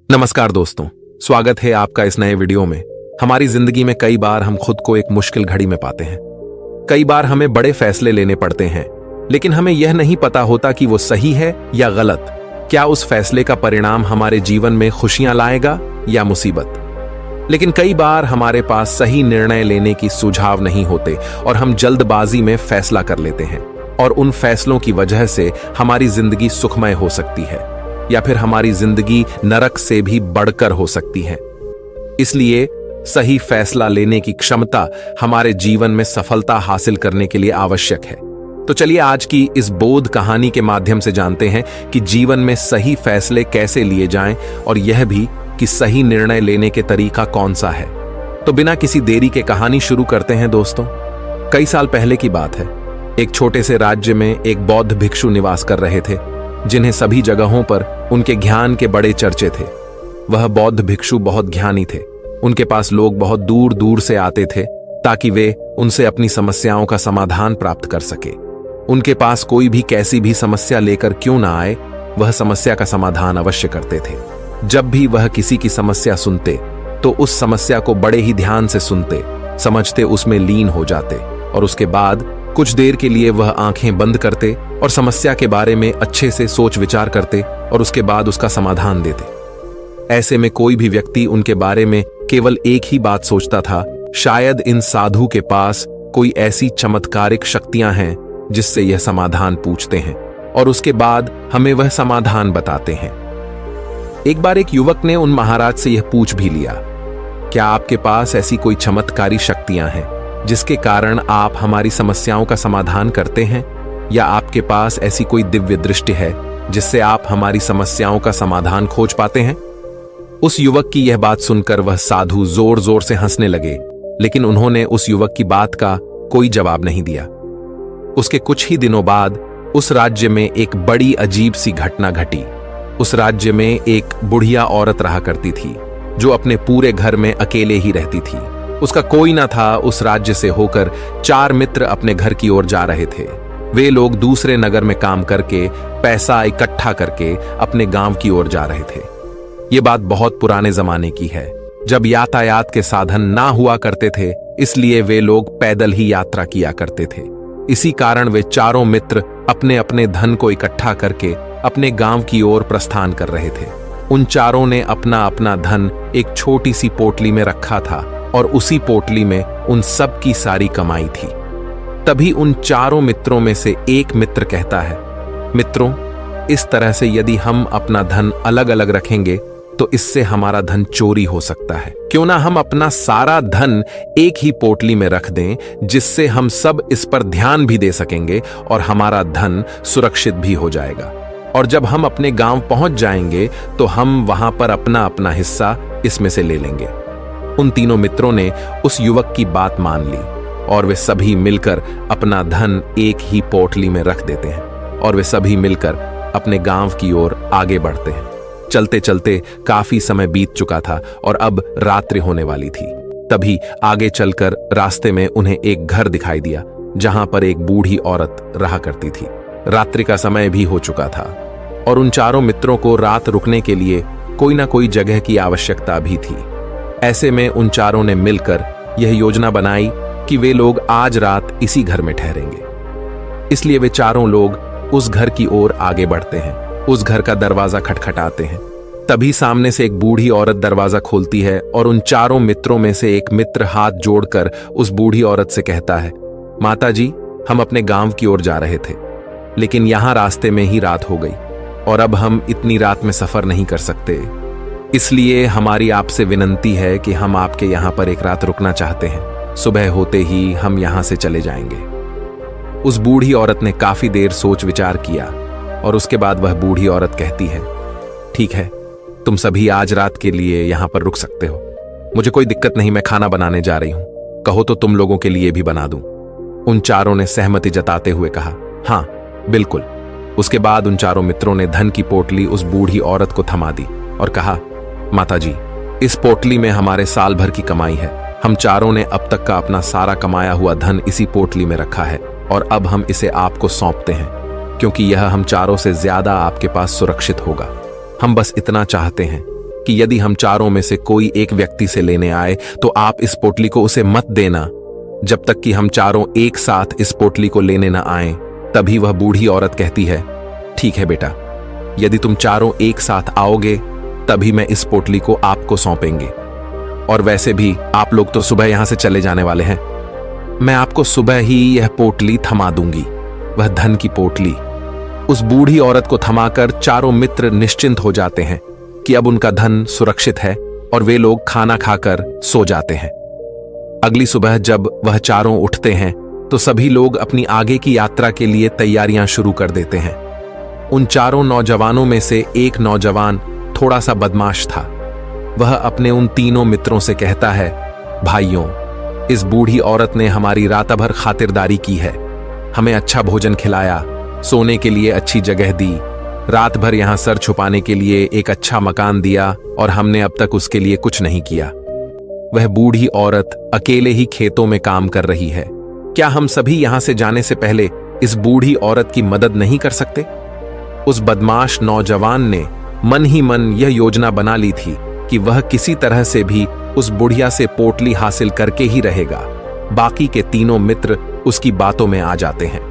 नमस्कार दोस्तों, स्वागत है आपका इस नए वीडियो में। हमारी जिंदगी में कई बार हम खुद को एक मुश्किल घड़ी में पाते हैं। कई बार हमें बड़े फैसले लेने पड़ते हैं, लेकिन हमें यह नहीं पता होता कि वो सही है या गलत। क्या उस फैसले का परिणाम हमारे जीवन में खुशियां लाएगा या मुसीबत। लेकिन कई बार हमारे पास सही निर्णय लेने की सुझाव नहीं होते और हम जल्दबाजी में फैसला कर लेते हैं, और उन फैसलों की वजह से हमारी जिंदगी सुखमय हो सकती है या फिर हमारी जिंदगी नरक से भी बढ़कर हो सकती है। इसलिए सही फैसला लेने की क्षमता हमारे जीवन में सफलता हासिल करने के लिए आवश्यक है। तो चलिए आज की इस बोध कहानी के माध्यम से जानते हैं कि जीवन में सही फैसले कैसे लिए जाएं, और यह भी कि सही निर्णय लेने के तरीका कौन सा है। तो बिना किसी देरी के कहानी शुरू करते हैं दोस्तों। कई साल पहले की बात है। एक छोटे से राज्य में एक बौद्ध भिक्षु निवास कर रहे थे, जिन्हें सभी जगहों पर उनके ज्ञान के बड़े चर्चे थे। वह बौद्ध भिक्षु बहुत ज्ञानी थे। उनके पास लोग बहुत दूर दूर से आते थे ताकि वे उनसे अपनी समस्याओं का समाधान प्राप्त कर सके। उनके पास कोई भी कैसी भी समस्या लेकर क्यों ना आए, वह समस्या का समाधान अवश्य करते थे। जब भी वह किसी की समस्या सुनते तो उस समस्या को बड़े ही ध्यान से सुनते, समझते, उसमें लीन हो जाते, और उसके बाद कुछ देर के लिए वह आंखें बंद करते और समस्या के बारे में अच्छे से सोच विचार करते और उसके बाद उसका समाधान देते। ऐसे में कोई भी व्यक्ति उनके बारे में केवल एक ही बात सोचता था, शायद इन साधु के पास कोई ऐसी चमत्कारिक शक्तियां हैं जिससे यह समाधान पूछते हैं और उसके बाद हमें वह समाधान बताते हैं। एक बार एक युवक ने उन महाराज से यह पूछ भी लिया, क्या आपके पास ऐसी कोई चमत्कारी शक्तियां हैं जिसके कारण आप हमारी समस्याओं का समाधान करते हैं, या आपके पास ऐसी कोई दिव्य दृष्टि है जिससे आप हमारी समस्याओं का समाधान खोज पाते हैं। उस युवक की यह बात सुनकर वह साधु जोर जोर से हंसने लगे, लेकिन उन्होंने उस युवक की बात का कोई जवाब नहीं दिया। उसके कुछ ही दिनों बाद उस राज्य में एक बड़ी अजीब सी घटना घटी। उस राज्य में एक बुढ़िया औरत रहा करती थी जो अपने पूरे घर में अकेले ही रहती थी। उसका कोई ना था। उस राज्य से होकर 4 मित्र अपने घर की ओर जा रहे थे। वे लोग दूसरे नगर में काम करके पैसा इकट्ठा करके अपने गांव की ओर जा रहे थे। ये बात बहुत पुराने जमाने की है, जब यातायात के साधन ना हुआ करते थे, इसलिए वे लोग पैदल ही यात्रा किया करते थे। इसी कारण वे चारों मित्र अपने अपने धन को इकट्ठा करके अपने गांव की ओर प्रस्थान कर रहे थे। उन चारों ने अपना अपना धन एक छोटी सी पोटली में रखा था और उसी पोटली में उन सब की सारी कमाई थी। तभी उन चारों मित्रों में से एक मित्र कहता है, मित्रों, इस तरह से यदि हम अपना धन अलग अलग रखेंगे तो इससे हमारा धन चोरी हो सकता है। क्यों ना हम अपना सारा धन एक ही पोटली में रख दें, जिससे हम सब इस पर ध्यान भी दे सकेंगे और हमारा धन सुरक्षित भी हो जाएगा। और जब हम अपने गांव पहुंच जाएंगे तो हम वहां पर अपना अपना हिस्सा इसमें से ले लेंगे। उन तीनों मित्रों ने उस युवक की बात मान ली और वे सभी मिलकर अपना धन एक ही पोटली में रख देते हैं और वे सभी मिलकर अपने गांव की ओर आगे बढ़ते हैं। चलते चलते काफी समय बीत चुका था और अब रात्रि होने वाली थी। तभी आगे चलकर रास्ते में उन्हें एक घर दिखाई दिया जहां पर एक बूढ़ी औरत रहा करती थी। रात्रि का समय भी हो चुका था और उन चारों मित्रों को रात रुकने के लिए कोई ना कोई जगह की आवश्यकता भी थी। ऐसे में उन चारों ने मिलकर यह योजना बनाई कि वे लोग आज रात इसी घर में ठहरेंगे। इसलिए वे चारों लोग उस घर की ओर आगे बढ़ते हैं। उस घर का दरवाजा खटखटाते हैं। तभी सामने से एक बूढ़ी औरत दरवाजा खोलती है और उन चारों मित्रों में से एक मित्र हाथ जोड़कर उस बूढ़ी औरत से कहता है, माता जी, हम अपने गांव की ओर जा रहे थे, लेकिन यहां रास्ते में ही रात हो गई और अब हम इतनी रात में सफर नहीं कर सकते। इसलिए हमारी आपसे विनंती है कि हम आपके यहां पर एक रात रुकना चाहते हैं। सुबह होते ही हम यहां से चले जाएंगे। उस बूढ़ी औरत ने काफी देर सोच विचार किया और उसके बाद वह बूढ़ी औरत कहती है, ठीक है, तुम सभी आज रात के लिए यहां पर रुक सकते हो। मुझे कोई दिक्कत नहीं, मैं खाना बनाने जा रही हूं। कहो तो तुम लोगों के लिए भी बना दूं। उन चारों ने सहमति जताते हुए कहा, हां बिल्कुल। उसके बाद उन चारों मित्रों ने धन की पोटली उस बूढ़ी औरत को थमा दी और कहा, माता जी, इस पोटली में हमारे साल भर की कमाई है। हम चारों ने अब तक का अपना सारा कमाया हुआ धन इसी पोटली में रखा है और अब हम इसे आपको सौंपते हैं, क्योंकि यह हम चारों से ज्यादा आपके पास सुरक्षित होगा। हम बस इतना चाहते हैं कि यदि हम चारों में से कोई एक व्यक्ति से लेने आए तो आप इस पोटली को उसे मत देना जब तक कि हम चारों एक साथ इस पोटली को लेने न आए। तभी वह बूढ़ी औरत कहती है, ठीक है बेटा, यदि तुम चारों एक साथ आओगे तभी मैं इस पोटली को आपको सौंपेंगे। और वैसे भी आप लोग तो सुबह यहां से चले जाने वाले हैं। मैं आपको सुबह ही यह पोटली थमा दूंगी, वह धन की पोटली। उस बूढ़ी औरत को थमाकर चारों मित्र निश्चिंत हो जाते हैं कि अब उनका धन सुरक्षित है और वे लोग खाना खाकर सो जाते हैं। अगली सुबह जब वह चारों उठते हैं तो सभी लोग अपनी आगे की यात्रा के लिए तैयारियां शुरू कर देते हैं। उन चारों नौजवानों में से एक नौजवान थोड़ा सा बदमाश था। वह अपने उन तीनों मित्रों से कहता है, भाइयों, इस बूढ़ी औरत ने हमारी रात भर खातिरदारी की है, हमें अच्छा भोजन खिलाया, सोने के लिए अच्छी जगह दी, रात भर यहां सर छुपाने के लिए एक अच्छा मकान दिया और हमने अब तक उसके लिए कुछ नहीं किया। वह बूढ़ी औरत अकेले ही खेतों में काम कर रही है। क्या हम सभी यहां से जाने से पहले इस बूढ़ी औरत की मदद नहीं कर सकते? उस बदमाश नौजवान ने मन ही मन यह योजना बना ली थी कि वह किसी तरह से भी उस बुढ़िया से पोटली हासिल करके ही रहेगा। बाकी के तीनों मित्र उसकी बातों में आ जाते हैं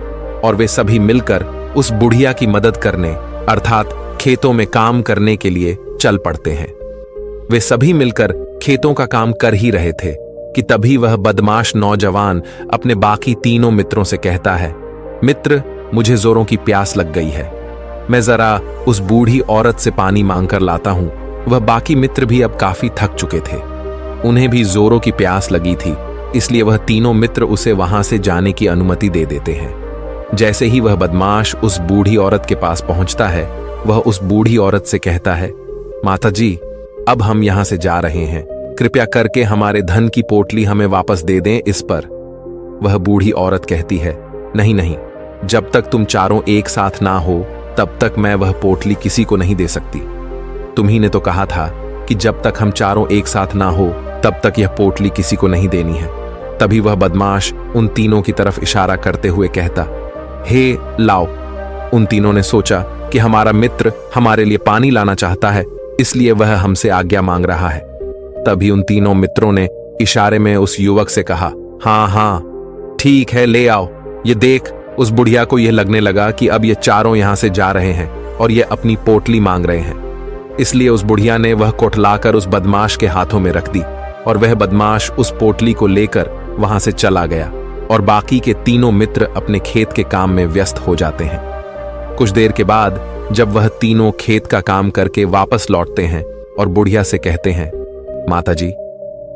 और वे सभी मिलकर उस बुढ़िया की मदद करने अर्थात खेतों में काम करने के लिए चल पड़ते हैं। वे सभी मिलकर खेतों का काम कर ही रहे थे कि तभी वह बदमाश नौजवान अपने बाकी तीनों मित्रों से कहता है, मित्र, मुझे जोरों की प्यास लग गई है, मैं जरा उस बूढ़ी औरत से पानी मांगकर लाता हूं। वह बाकी मित्र भी अब काफी थक चुके थे, उन्हें भी जोरों की प्यास लगी थी, इसलिए वह तीनों मित्र उसे वहां से जाने की अनुमति दे देते हैं। जैसे ही वह बदमाश उस बूढ़ी औरत के पास पहुंचता है, वह उस बूढ़ी औरत से कहता है, माता जी, अब हम यहां से जा रहे हैं, कृपया करके हमारे धन की पोटली हमें वापस दे दें। इस पर वह बूढ़ी औरत कहती है, नहीं नहीं, जब तक तुम चारों एक साथ ना हो तब तक मैं वह पोटली किसी को नहीं दे सकती। तुम्ही ने तो कहा था कि जब तक हम चारों एक साथ ना हो तब तक यह पोटली किसी को नहीं देनी है। तभी वह बदमाश उन तीनों की तरफ इशारा करते हुए कहता, हे लाओ। उन तीनों ने सोचा कि हमारा मित्र हमारे लिए पानी लाना चाहता है, इसलिए वह हमसे आज्ञा मांग रहा है। तभी उन तीनों मित्रों ने इशारे में उस युवक से कहा, हाँ हाँ ठीक है, ले आओ। ये देख, उस बुढ़िया को यह लगने लगा कि अब ये चारों यहां से जा रहे हैं और ये अपनी पोटली मांग रहे हैं, इसलिए उस बुढ़िया ने वह कोठलाकर उस बदमाश के हाथों में रख दी और वह बदमाश उस पोटली को लेकर वहां से चला गया और बाकी के तीनों मित्र अपने खेत के काम में व्यस्त हो जाते हैं। कुछ देर के बाद जब वह तीनों खेत का काम करके वापस लौटते हैं और बुढ़िया से कहते हैं, माता जी,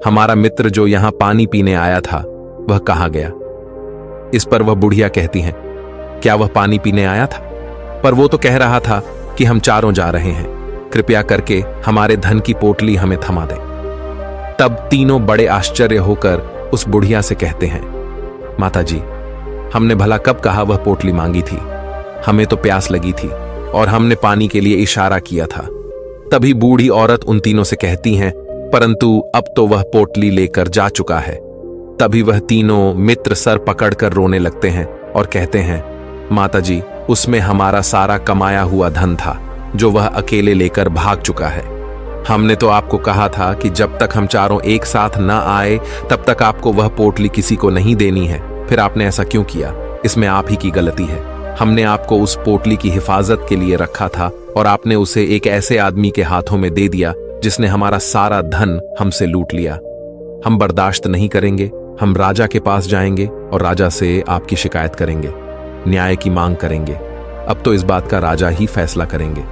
हमारा मित्र जो यहां पानी पीने आया था वह कहाँ गया? इस पर वह बुढ़िया कहती हैं, क्या वह पानी पीने आया था? पर वो तो कह रहा था कि हम चारों जा रहे हैं, कृपया करके हमारे धन की पोटली हमें थमा दें। तब तीनों बड़े आश्चर्य होकर उस बुढ़िया से कहते हैं, माता जी, हमने भला कब कहा वह पोटली मांगी थी? हमें तो प्यास लगी थी और हमने पानी के लिए इशारा किया था। तभी बूढ़ी औरत उन तीनों से कहती हैं, परंतु अब तो वह पोटली लेकर जा चुका है। तभी वह तीनों मित्र सर पकड़कर रोने लगते हैं और कहते हैं, माता जी, उसमें हमारा सारा कमाया हुआ धन था जो वह अकेले लेकर भाग चुका है। हमने तो आपको कहा था कि जब तक हम चारों एक साथ न आए तब तक आपको वह पोटली किसी को नहीं देनी है, फिर आपने ऐसा क्यों किया? इसमें आप ही की गलती है। हमने आपको उस पोटली की हिफाजत के लिए रखा था और आपने उसे एक ऐसे आदमी के हाथों में दे दिया जिसने हमारा सारा धन हमसे लूट लिया। हम बर्दाश्त नहीं करेंगे, हम राजा के पास जाएंगे और राजा से आपकी शिकायत करेंगे, न्याय की मांग करेंगे। अब तो इस बात का राजा ही फैसला करेंगे।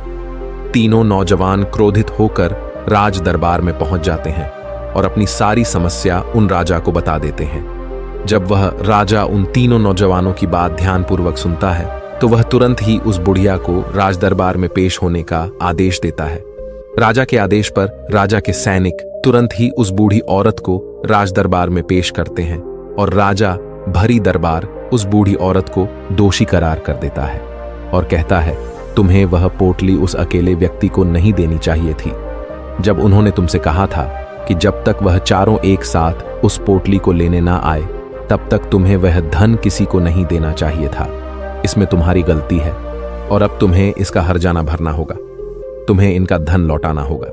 तीनों नौजवान क्रोधित होकर राज दरबार में पहुंच जाते हैं और अपनी सारी समस्या उन राजा को बता देते हैं। जब वह राजा उन तीनों नौजवानों की बात ध्यानपूर्वक सुनता है तो वह तुरंत ही उस बुढ़िया को राज दरबार में पेश होने का आदेश देता है। राजा के आदेश पर राजा के सैनिक तुरंत ही उस बूढ़ी औरत को राज दरबार में पेश करते हैं और राजा भरी दरबार उस बूढ़ी औरत को दोषी करार कर देता है और कहता है, तुम्हें वह पोटली उस अकेले व्यक्ति को नहीं देनी चाहिए थी। जब उन्होंने तुमसे कहा था कि जब तक वह चारों एक साथ उस पोटली को लेने ना आए तब तक तुम्हें वह धन किसी को नहीं देना चाहिए था। इसमें तुम्हारी गलती है और अब तुम्हें इसका हर्जाना भरना होगा, तुम्हें इनका धन लौटाना होगा।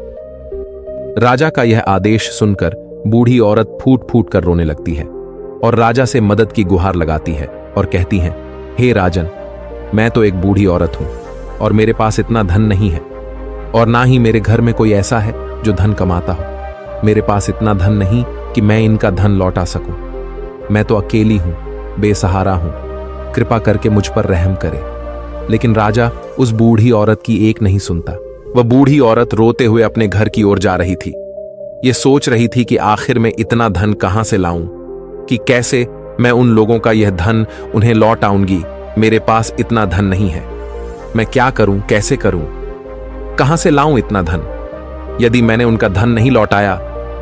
राजा का यह आदेश सुनकर बूढ़ी औरत फूट फूट कर रोने लगती है और राजा से मदद की गुहार लगाती है और कहती है, हे राजन, मैं तो एक बूढ़ी औरत हूं और मेरे पास इतना धन नहीं है और ना ही मेरे घर में कोई ऐसा है जो धन कमाता हो। मेरे पास इतना धन नहीं कि मैं इनका धन लौटा सकूं। मैं तो अकेली हूं, बेसहारा हूं, कृपा करके मुझ पर रहम करे। लेकिन राजा उस बूढ़ी औरत की एक नहीं सुनता। वह बूढ़ी औरत रोते हुए अपने घर की ओर जा रही थी। ये सोच रही थी कि आखिर मैं इतना धन कहां से लाऊं, कि कैसे मैं उन लोगों का यह धन उन्हें लौट आऊंगी। मेरे पास इतना धन नहीं है। मैं क्या करूं, कैसे करूं, कहां से लाऊं इतना धन? यदि मैंने उनका धन नहीं लौटाया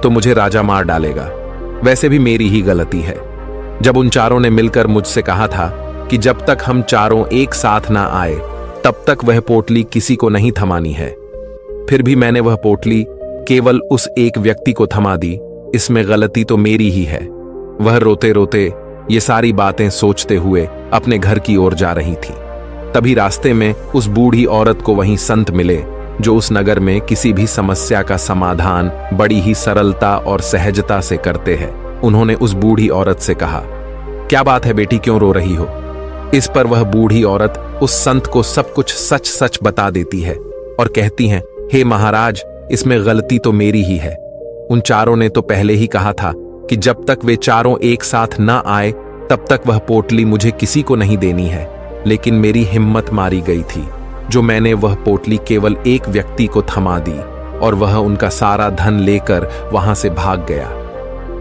तो मुझे राजा मार डालेगा। वैसे भी मेरी ही गलती है। जब उन चारों ने मिलकर मुझसे कहा था कि जब तक हम चारों एक साथ ना आए तब तक वह पोटली किसी को नहीं थमानी है, फिर भी मैंने वह पोटली केवल उस एक व्यक्ति को थमा दी। इसमें गलती तो मेरी ही है। वह रोते रोते ये सारी बातें सोचते हुए अपने घर की ओर जा रही थी। तभी रास्ते में उस बूढ़ी औरत को वहीं संत मिले जो उस नगर में किसी भी समस्या का समाधान बड़ी ही सरलता और सहजता से करते हैं। उन्होंने उस बूढ़ी औरत से कहा, क्या बात है बेटी, क्यों रो रही हो? इस पर वह बूढ़ी औरत उस संत को सब कुछ सच सच बता देती है और कहती है, हे महाराज, इसमें गलती तो मेरी ही है। उन चारों ने तो पहले ही कहा था कि जब तक वे चारों एक साथ ना आए तब तक वह पोटली मुझे किसी को नहीं देनी है। लेकिन मेरी हिम्मत मारी गई थी जो मैंने वह पोटली केवल एक व्यक्ति को थमा दी और वह उनका सारा धन लेकर वहां से भाग गया।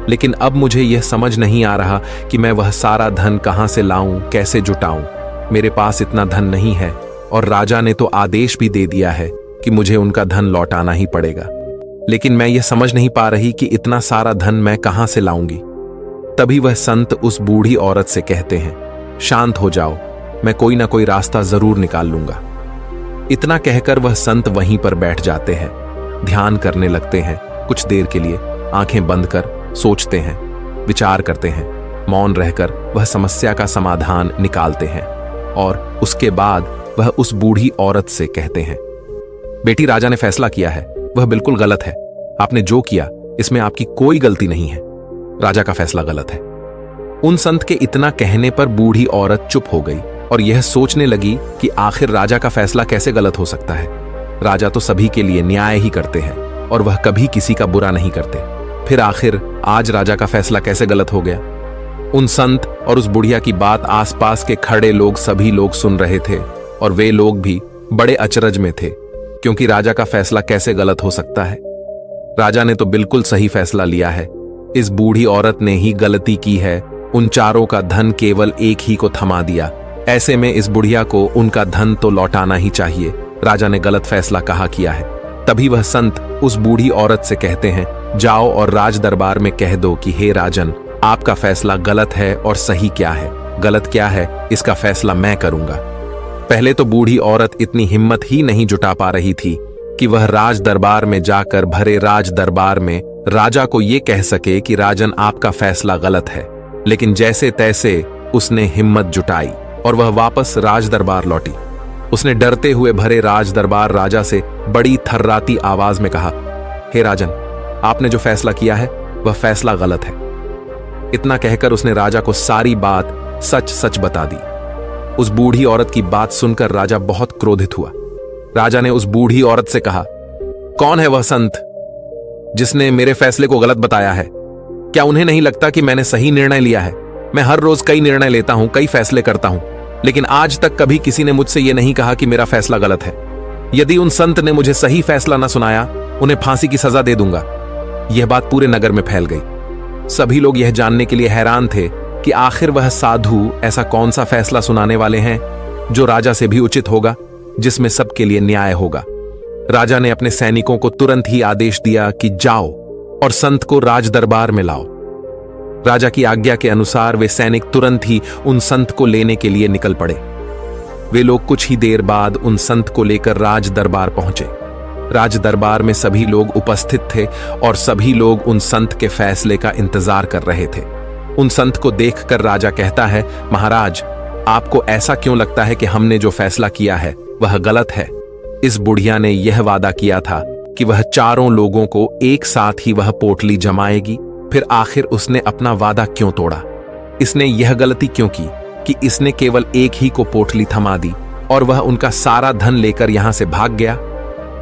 लेकिन अब मुझे यह समझ नहीं आ रहा कि मैं वह सारा धन कहां से लाऊं, कैसे जुटाऊं। मेरे पास इतना धन नहीं है और राजा ने तो आदेश भी दे दिया है कि मुझे उनका धन लौटाना ही पड़ेगा। लेकिन मैं यह समझ नहीं पा रही कि इतना सारा धन मैं कहां से लाऊंगी। तभी वह संत उस बूढ़ी औरत से कहते हैं, शांत हो जाओ, मैं कोई ना कोई रास्ता जरूर निकाल लूंगा। इतना कहकर वह संत वहीं पर बैठ जाते हैं, ध्यान करने लगते हैं। कुछ देर के लिए आंखें बंद कर सोचते हैं, विचार करते हैं। मौन रहकर वह समस्या का समाधान निकालते हैं और उसके बाद वह उस बूढ़ी औरत से कहते हैं, बेटी, राजा ने फैसला किया है, वह बिल्कुल गलत है। आपने जो किया इसमें आपकी कोई गलती नहीं है। राजा का फैसला गलत है। उन संत के इतना कहने पर बूढ़ी औरत चुप हो गई और यह सोचने लगी कि आखिर राजा का फैसला कैसे गलत हो सकता है। राजा तो सभी के लिए न्याय ही करते हैं और वह कभी किसी का बुरा नहीं करते। फिर आखिर आज राजा का फैसला कैसे गलत हो गया? उन संत और उस बुढ़िया की बात आसपास के खड़े लोग सभी लोग सुन रहे थे और वे लोग भी बड़े अचरज में थे, क्योंकि राजा का फैसला कैसे गलत हो सकता है। राजा ने तो बिल्कुल सही फैसला लिया है। इस बूढ़ी औरत ने ही गलती की है, उन चारों का धन केवल एक ही को थमा दिया। ऐसे में इस बुढ़िया को उनका धन तो लौटाना ही चाहिए। राजा ने गलत फैसला कहा किया है। तभी वह संत उस बूढ़ी औरत से कहते हैं, जाओ और राज दरबार में कह दो कि हे राजन, आपका फैसला गलत है और सही क्या है, गलत क्या है, इसका फैसला मैं करूंगा। पहले तो बूढ़ी औरत इतनी हिम्मत ही नहीं जुटा पा रही थी कि वह राज दरबार में जाकर भरे राज दरबार में राजा को यह कह सके कि राजन, आपका फैसला गलत है। लेकिन जैसे तैसे उसने हिम्मत जुटाई और वह वापस राज दरबार लौटी। उसने डरते हुए भरे राज दरबार राजा से बड़ी थर्राती आवाज में कहा, हे राजन, आपने जो फैसला किया है वह फैसला गलत है। इतना कहकर उसने राजा को सारी बात सच सच बता दी। उस बूढ़ी औरत की बात सुनकर राजा बहुत क्रोधित हुआ। राजा ने उस बूढ़ी औरत से कहा, कौन है वह संत जिसने मेरे फैसले को गलत बताया है? क्या उन्हें नहीं लगता कि मैंने सही निर्णय लिया है? मैं हर रोज कई निर्णय लेता हूं, कई फैसले करता हूं, लेकिन आज तक कभी किसी ने मुझसे यह नहीं कहा कि मेरा फैसला गलत है। यदि उन संत ने मुझे सही फैसला न सुनाया, उन्हें फांसी की सजा दे दूंगा। यह बात पूरे नगर में फैल गई। सभी लोग यह जानने के लिए हैरान थे कि आखिर वह साधु ऐसा कौन सा फैसला सुनाने वाले हैं जो राजा से भी उचित होगा, जिसमें सबके लिए न्याय होगा। राजा ने अपने सैनिकों को तुरंत ही आदेश दिया कि जाओ और संत को राज दरबार में लाओ। राजा की आज्ञा के अनुसार वे सैनिक तुरंत ही उन संत को लेने के लिए निकल पड़े। वे लोग कुछ ही देर बाद उन संत को लेकर राज दरबार पहुंचे। राज दरबार में सभी लोग उपस्थित थे और सभी लोग उन संत के फैसले का इंतजार कर रहे थे। उन संत को देखकर राजा कहता है, महाराज, आपको ऐसा क्यों लगता है कि हमने जो फैसला किया है वह गलत है? इस बुढ़िया ने यह वादा किया था कि वह चारों लोगों को एक साथ ही वह पोटली जमाएगी। फिर आखिर उसने अपना वादा क्यों तोड़ा? इसने यह गलती क्यों की कि इसने केवल एक ही को पोटली थमा दी और वह उनका सारा धन लेकर यहां से भाग गया?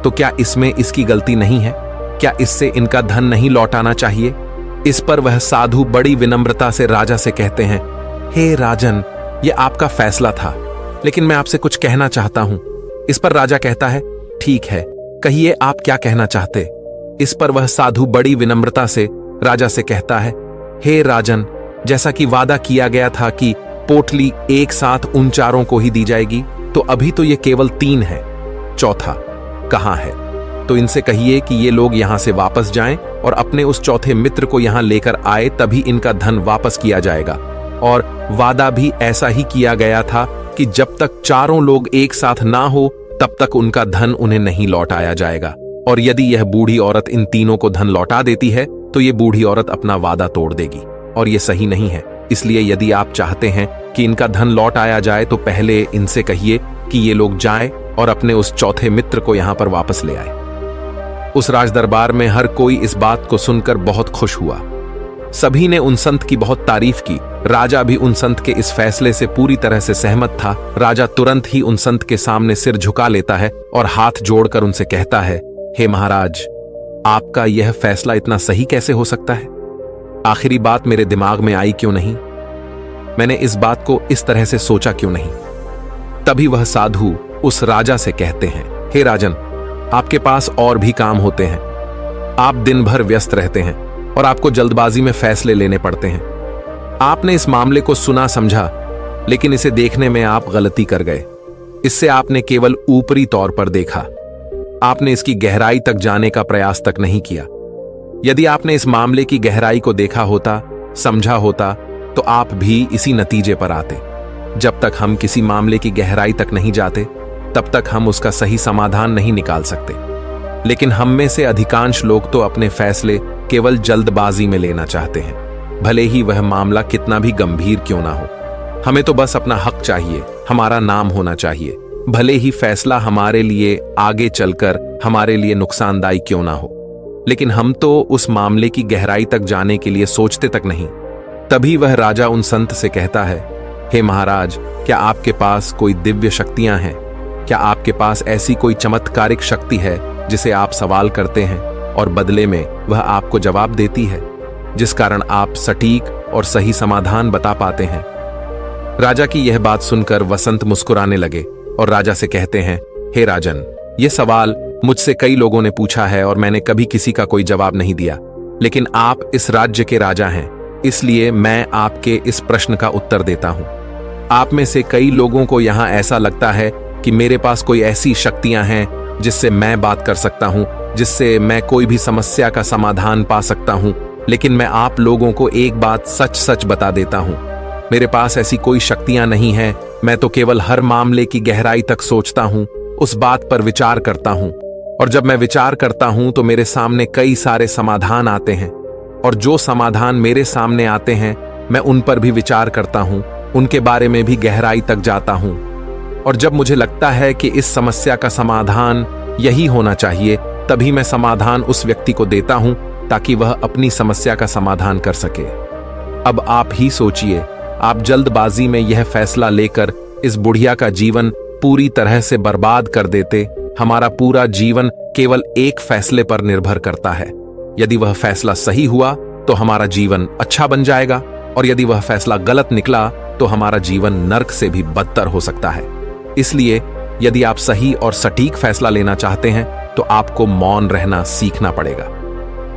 तो क्या इसमें इसकी गलती नहीं है? क्या इससे इनका धन नहीं लौटाना चाहिए? इस पर वह साधु बड़ी विनम्रता से राजा से कहते हैं, हे राजन, यह आपका फैसला था, लेकिन मैं आपसे कुछ कहना चाहता हूं। इस पर राजा कहता है, ठीक है, कहिए आप क्या कहना चाहते। इस पर वह साधु बड़ी विनम्रता से राजा से कहता है, हे राजन, जैसा कि वादा किया गया था कि पोटली एक साथ उन चारों को ही दी जाएगी, तो अभी तो ये केवल 3 है, चौथा कहां है? तो इनसे कहिए कि ये लोग यहां से वापस जाएं और अपने उस चौथे मित्र को यहां लेकर आए, तभी इनका धन वापस किया जाएगा। और वादा भी ऐसा ही किया गया था कि जब तक चारों लोग एक साथ ना हो तब तक उनका धन उन्हें नहीं लौटाया जाएगा। और यदि यह बूढ़ी औरत इन तीनों को धन लौटा देती है तो ये बूढ़ी औरत अपना वादा तोड़ देगी, और ये सही नहीं है। इसलिए यदि आप चाहते हैं कि इनका धन लौट आया जाए तो पहले इनसे कहिए कि ये लोग जाएं और अपने उस चौथे मित्र को यहां पर वापस ले आए। उस राजदरबार में हर कोई इस बात को सुनकर बहुत खुश हुआ। सभी ने उन संत की बहुत तारीफ की। राजा भी उन संत के इस फैसले से पूरी तरह से सहमत था। राजा तुरंत ही उन संत के सामने सिर झुका लेता है और हाथ जोड़कर उनसे कहता है, हे महाराज, आपका यह फैसला इतना सही कैसे हो सकता है? आखिरी बात मेरे दिमाग में आई क्यों नहीं? मैंने इस बात को इस तरह से सोचा क्यों नहीं? तभी वह साधु उस राजा से कहते हैं, हे राजन, आपके पास और भी काम होते हैं। आप दिन भर व्यस्त रहते हैं और आपको जल्दबाजी में फैसले लेने पड़ते हैं। आपने इस मामले को सुना समझा, लेकिन इसे देखने में आप गलती कर गए। इससे आपने केवल ऊपरी तौर पर देखा। आपने इसकी गहराई तक जाने का प्रयास तक नहीं किया। यदि आपने इस मामले की गहराई को देखा होता, समझा होता, तो आप भी इसी नतीजे पर आते। जब तक हम किसी मामले की गहराई तक नहीं जाते, तब तक हम उसका सही समाधान नहीं निकाल सकते। लेकिन हम में से अधिकांश लोग तो अपने फैसले केवल जल्दबाजी में लेना चाहते हैं, भले ही वह मामला कितना भी गंभीर क्यों ना हो। हमें तो बस अपना हक चाहिए, हमारा नाम होना चाहिए, भले ही फैसला हमारे लिए आगे चलकर हमारे लिए नुकसानदायी क्यों ना हो। लेकिन हम तो उस मामले की गहराई तक जाने के लिए सोचते तक नहीं। तभी वह राजा उन संत से कहता है, हे महाराज, क्या आपके पास कोई दिव्य शक्तियां हैं? क्या आपके पास ऐसी कोई चमत्कारिक शक्ति है जिसे आप सवाल करते हैं और बदले में वह आपको जवाब देती है, जिस कारण आप सटीक और सही समाधान बता पाते हैं? राजा की यह बात सुनकर वसंत मुस्कुराने लगे और राजा से कहते हैं, हे राजन, यह सवाल मुझसे कई लोगों ने पूछा है और मैंने कभी किसी का कोई जवाब नहीं दिया। लेकिन आप इस राज्य के राजा हैं, इसलिए मैं आपके इस प्रश्न का उत्तर देता हूं। आप में से कई लोगों को यहां ऐसा लगता है कि मेरे पास कोई ऐसी शक्तियां हैं जिससे मैं बात कर सकता हूं, जिससे मैं कोई भी समस्या का समाधान पा सकता हूं। लेकिन मैं आप लोगों को एक बात सच सच बता देता हूं, मेरे पास ऐसी कोई शक्तियां नहीं हैं। मैं तो केवल हर मामले की गहराई तक सोचता हूं, उस बात पर विचार करता हूं, और जब मैं विचार करता हूं तो मेरे सामने कई सारे समाधान आते हैं, और जो समाधान मेरे सामने आते हैं मैं उन पर भी विचार करता हूं, उनके बारे में भी गहराई तक जाता हूं। और जब मुझे लगता है कि इस समस्या का समाधान यही होना चाहिए, तभी मैं समाधान उस व्यक्ति को देता हूं ताकि वह अपनी समस्या का समाधान कर सके। अब आप ही सोचिए, आप जल्दबाजी में यह फैसला लेकर इस बुढ़िया का जीवन पूरी तरह से बर्बाद कर देते। हमारा पूरा जीवन केवल एक फैसले पर निर्भर करता है। यदि वह फैसला सही हुआ तो हमारा जीवन अच्छा बन जाएगा, और यदि वह फैसला गलत निकला तो हमारा जीवन नर्क से भी बदतर हो सकता है। इसलिए यदि आप सही और सटीक फैसला लेना चाहते हैं तो आपको मौन रहना सीखना पड़ेगा।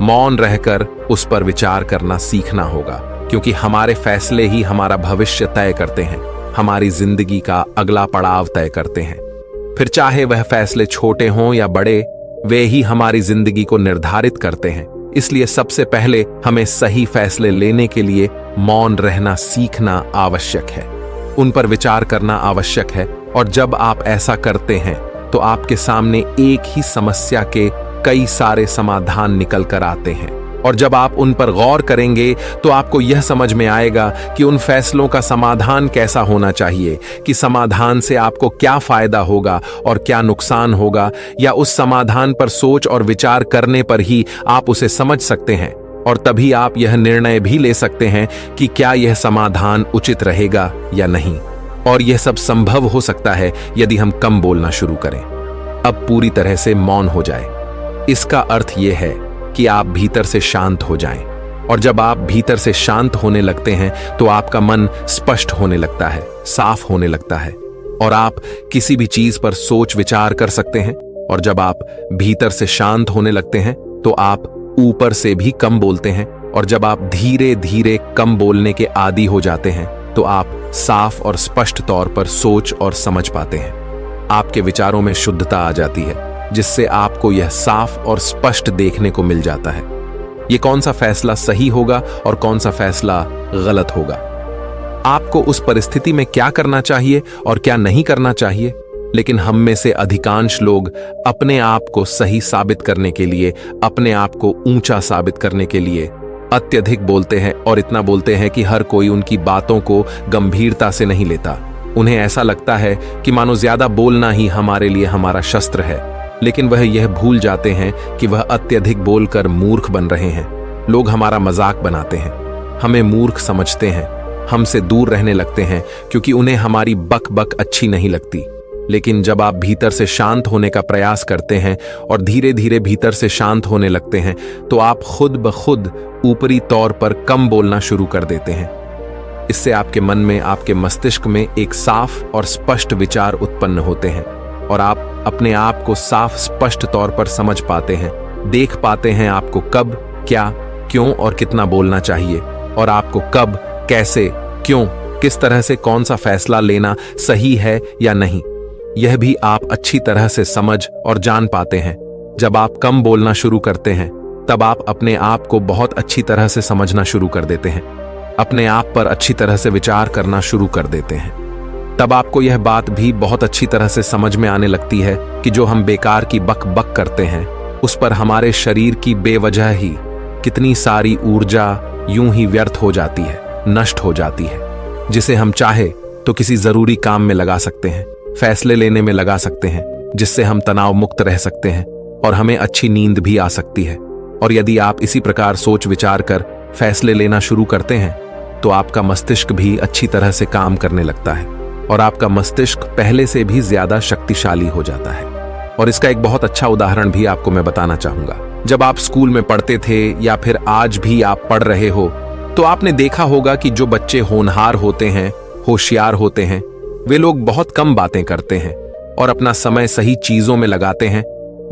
मौन रहकर उस पर विचार करना सीखना होगा, क्योंकि हमारे फैसले ही हमारा भविष्य तय करते हैं, हमारी जिंदगी का अगला पड़ाव तय करते हैं। फिर चाहे वह फैसले छोटे हों या बड़े, वे ही हमारी जिंदगी को निर्धारित करते हैं। इसलिए सबसे पहले हमें सही फैसले लेने के लिए मौन रहना सीखना आवश्यक है, उन पर विचार करना आवश्यक है। और जब आप ऐसा करते हैं तो आपके सामने एक ही समस्या के कई सारे समाधान निकल कर आते हैं। और जब आप उन पर गौर करेंगे तो आपको यह समझ में आएगा कि उन फैसलों का समाधान कैसा होना चाहिए, कि समाधान से आपको क्या फायदा होगा और क्या नुकसान होगा, या उस समाधान पर सोच और विचार करने पर ही आप उसे समझ सकते हैं। और तभी आप यह निर्णय भी ले सकते हैं कि क्या यह समाधान उचित रहेगा या नहीं। और यह सब संभव हो सकता है यदि हम कम बोलना शुरू करें, अब पूरी तरह से मौन हो जाए। इसका अर्थ यह है कि आप भीतर से शांत हो जाएं। और जब आप भीतर से शांत होने लगते हैं तो आपका मन स्पष्ट होने लगता है, साफ होने लगता है, और आप किसी भी चीज पर सोच विचार कर सकते हैं। और जब आप भीतर से शांत होने लगते हैं तो आप ऊपर से भी कम बोलते हैं। और जब आप धीरे धीरे कम बोलने के आदी हो जाते हैं तो आप साफ और स्पष्ट तौर पर सोच और समझ पाते हैं। आपके विचारों में शुद्धता आ जाती है, जिससे आपको यह साफ और स्पष्ट देखने को मिल जाता है ये कौन सा फैसला सही होगा और कौन सा फैसला गलत होगा। आपको उस परिस्थिति में क्या करना चाहिए और क्या नहीं करना चाहिए। लेकिन हम में से अधिकांश लोग अपने आप को सही साबित करने के लिए, अपने आप को ऊंचा साबित करने के लिए अत्यधिक बोलते हैं, और इतना बोलते हैं कि हर कोई उनकी बातों को गंभीरता से नहीं लेता। उन्हें ऐसा लगता है कि मानो ज्यादा बोलना ही हमारे लिए हमारा शस्त्र है, लेकिन वह यह भूल जाते हैं कि वह अत्यधिक बोलकर मूर्ख बन रहे हैं। लोग हमारा मजाक बनाते हैं, हमें मूर्ख समझते हैं, हमसे दूर रहने लगते हैं क्योंकि उन्हें हमारी बक बक अच्छी नहीं लगती। लेकिन जब आप भीतर से शांत होने का प्रयास करते हैं और धीरे धीरे भीतर से शांत होने लगते हैं तो आप खुद ब खुद ऊपरी तौर पर कम बोलना शुरू कर देते हैं। इससे आपके मन में, आपके मस्तिष्क में एक साफ और स्पष्ट विचार उत्पन्न होते हैं और आप अपने आप को साफ स्पष्ट तौर पर समझ पाते हैं, देख पाते हैं आपको कब, क्या, क्यों और कितना बोलना चाहिए, और आपको कब, कैसे, क्यों, किस तरह से कौन सा फैसला लेना सही है या नहीं, यह भी आप अच्छी तरह से समझ और जान पाते हैं। जब आप कम बोलना शुरू करते हैं तब आप अपने आप को बहुत अच्छी तरह से समझना शुरू कर देते हैं, अपने आप पर अच्छी तरह से विचार करना शुरू कर देते हैं। तब आपको यह बात भी बहुत अच्छी तरह से समझ में आने लगती है कि जो हम बेकार की बक बक करते हैं उस पर हमारे शरीर की बेवजह ही कितनी सारी ऊर्जा यूं ही व्यर्थ हो जाती है, नष्ट हो जाती है, जिसे हम चाहे तो किसी जरूरी काम में लगा सकते हैं, फैसले लेने में लगा सकते हैं, जिससे हम तनाव मुक्त रह सकते हैं और हमें अच्छी नींद भी आ सकती है। और यदि आप इसी प्रकार सोच विचार कर फैसले लेना शुरू करते हैं तो आपका मस्तिष्क भी अच्छी तरह से काम करने लगता है और आपका मस्तिष्क पहले से भी ज्यादा शक्तिशाली हो जाता है। और इसका एक बहुत अच्छा उदाहरण भी आपको मैं बताना चाहूंगा। जब आप स्कूल में पढ़ते थे या फिर आज भी आप पढ़ रहे हो तो आपने देखा होगा कि जो बच्चे होनहार होते हैं, होशियार होते हैं, वे लोग बहुत कम बातें करते हैं और अपना समय सही चीजों में लगाते हैं।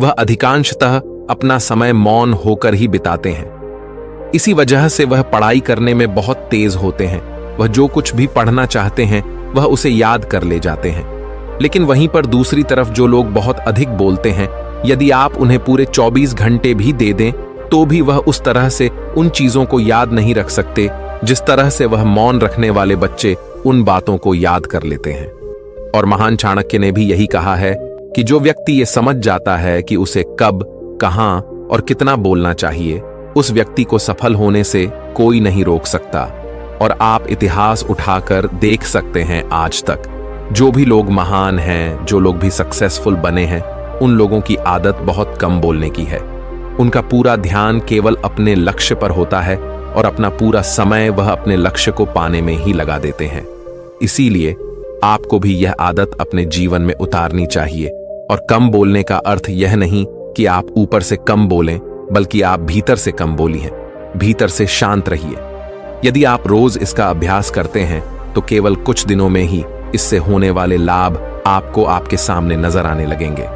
वह अधिकांशतः अपना समय मौन होकर ही बिताते हैं। इसी वजह से वह पढ़ाई करने में बहुत तेज होते हैं। वह जो कुछ भी पढ़ना चाहते हैं वह उसे याद कर ले जाते हैं। लेकिन वहीं पर दूसरी तरफ जो लोग बहुत अधिक बोलते हैं, यदि आप उन्हें पूरे 24 घंटे भी दे दें तो भी वह उस तरह से उन चीजों को याद नहीं रख सकते जिस तरह से वह मौन रखने वाले बच्चे उन बातों को याद कर लेते हैं। और महान चाणक्य ने भी यही कहा है कि जो व्यक्ति ये समझ जाता है कि उसे कब, कहां और कितना बोलना चाहिए, उस व्यक्ति को सफल होने से कोई नहीं रोक सकता। और आप इतिहास उठाकर देख सकते हैं, आज तक जो भी लोग महान हैं, जो लोग भी सक्सेसफुल बने हैं, उन लोगों की आदत बहुत कम बोलने की है। उनका पूरा ध्यान केवल अपने लक्ष्य पर होता है और अपना पूरा समय वह अपने लक्ष्य को पाने में ही लगा देते हैं। इसीलिए आपको भी यह आदत अपने जीवन में उतारनी चाहिए। और कम बोलने का अर्थ यह नहीं कि आप ऊपर से कम बोलें, बल्कि आप भीतर से कम बोलिए, भीतर से शांत रहिए। यदि आप रोज इसका अभ्यास करते हैं तो केवल कुछ दिनों में ही इससे होने वाले लाभ आपको आपके सामने नजर आने लगेंगे।